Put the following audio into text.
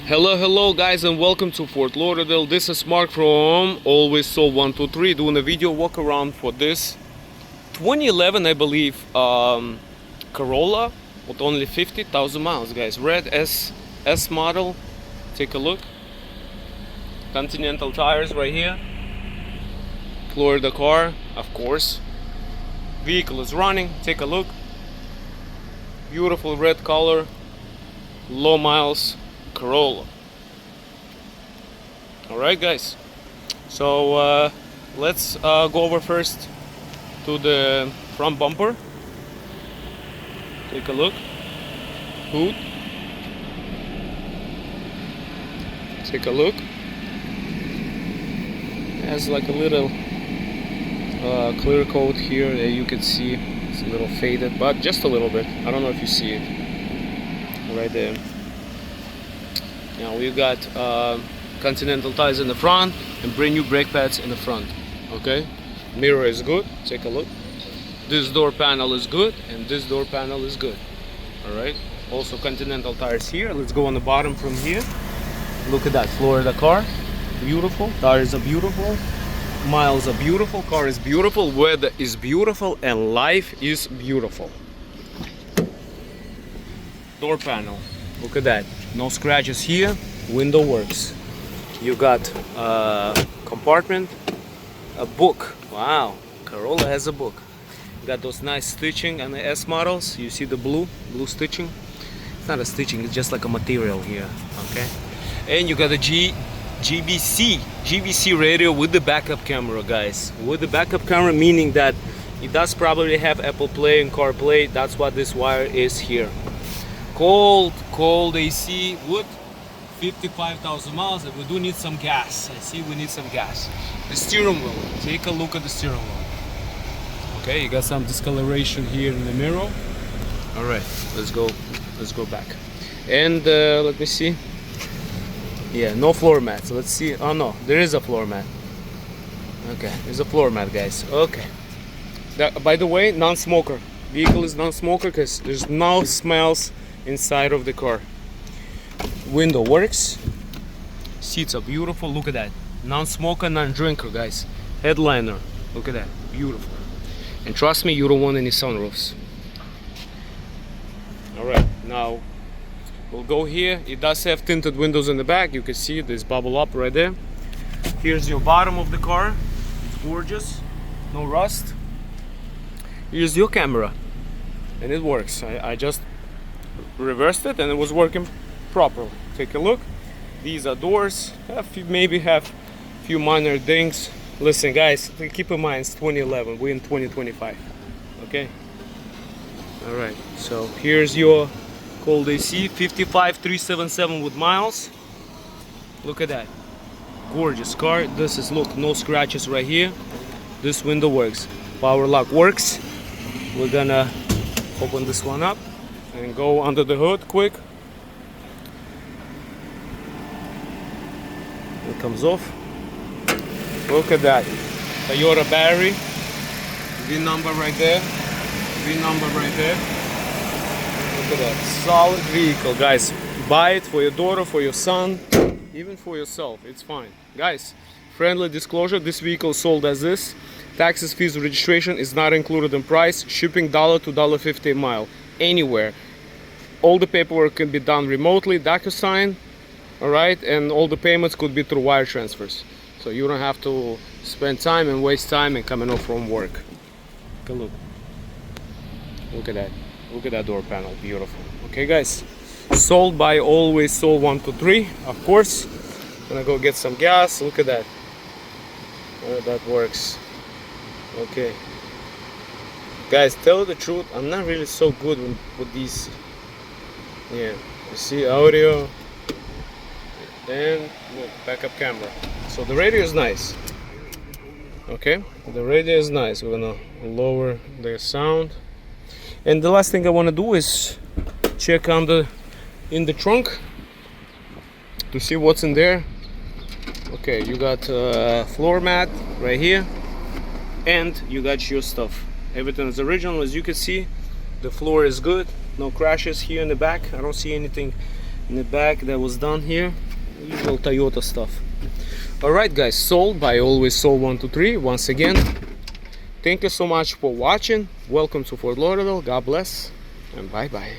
Hello guys, and welcome to Fort Lauderdale. This is Mark from Always Sold 123 doing a video walk around for this 2011 I believe Corolla with only 50,000 miles, guys. Red S model. Take a look. Continental tires right here. Florida car, of course. Vehicle is running. Take a look. Beautiful red color. Low miles Corolla. Alright guys, so let's go over first to the front bumper. Take a look. Hood. Take a look. Has like a little clear coat here that you can see. It's a little faded, but just a little bit. I don't know if you see it right there. Now we've got Continental tires in the front and brand new brake pads in the front. Okay, mirror is good. Take a look. This door panel is good, and this door panel is good. All right. Also Continental tires here. Let's go on the bottom from here. Look at that Florida car. Beautiful. Tires are beautiful. Miles are beautiful. Car is beautiful. Weather is beautiful, and life is beautiful. Door panel. Look at that. No scratches here. Window works. You got compartment, a book. Wow, Corolla has a book. You got those nice stitching on the S models. You see the blue stitching. It's not a stitching. It's just like a material here. Okay. And you got a GBC radio with the backup camera, guys. With the backup camera, meaning that it does probably have Apple Play and CarPlay. That's what this wire is here. Cold AC with 55,000 miles, and we do need some gas. I see we need some gas. The steering wheel. Take a look at the steering wheel. Okay, you got some discoloration here in the mirror. All right, let's go back. And let me see. Yeah, no floor mat. So let's see. Oh no, there is a floor mat. Okay, there's a floor mat, guys. Okay. By the way, non-smoker. Vehicle is non-smoker because there's no smells inside of the car. Window works. Seats are beautiful. Look at that. Non-smoker, non-drinker, guys. Headliner. Look at that. Beautiful. And trust me, you don't want any sunroofs. Alright, now we'll go here. It does have tinted windows in the back. You can see this bubble up right there. Here's your bottom of the car. It's gorgeous. No rust. Here's your camera. And it works. I just reversed it and it was working properly. Take a look. These are doors. Maybe have a few minor dings. Listen guys, keep in mind it's 2011. We're in 2025. Okay. Alright, so here's your cold AC. 55,377 with miles. Look at that. Gorgeous car. This is, look, no scratches right here. This window works. Power lock works. We're gonna open this one up and go under the hood quick. It comes off. Look at that. Toyota battery. VIN number right there. VIN number right there. Look at that. Solid vehicle, guys. Buy it for your daughter, for your son, even for yourself. It's fine. Guys, friendly disclosure, this vehicle sold as this. Taxes, fees, registration is not included in price. Shipping $1 to $1.50 a mile. Anywhere. All the paperwork can be done remotely, DocuSign, all right, and all the payments could be through wire transfers. So you don't have to spend time and waste time and coming off from work. Take a look. Look at that. Look at that door panel. Beautiful. Okay, guys. Sold by Always Sold 123. Of course. Gonna go get some gas. Look at that. That works. Okay. Guys, tell the truth, I'm not really so good with these. Yeah, you see audio and look, backup camera. So the radio is nice. Okay, the radio is nice. We're gonna lower the sound. And the last thing I want to do is check in the trunk to see what's in there. Okay, you got floor mat right here, and you got your stuff. Everything is original, as you can see. The floor is good, no crashes here in the back. I don't see anything in the back that was done here. Usual Toyota stuff. Alright guys, sold by Always Sold 123. Once again, thank you so much for watching. Welcome to Fort Lauderdale. God bless and bye bye.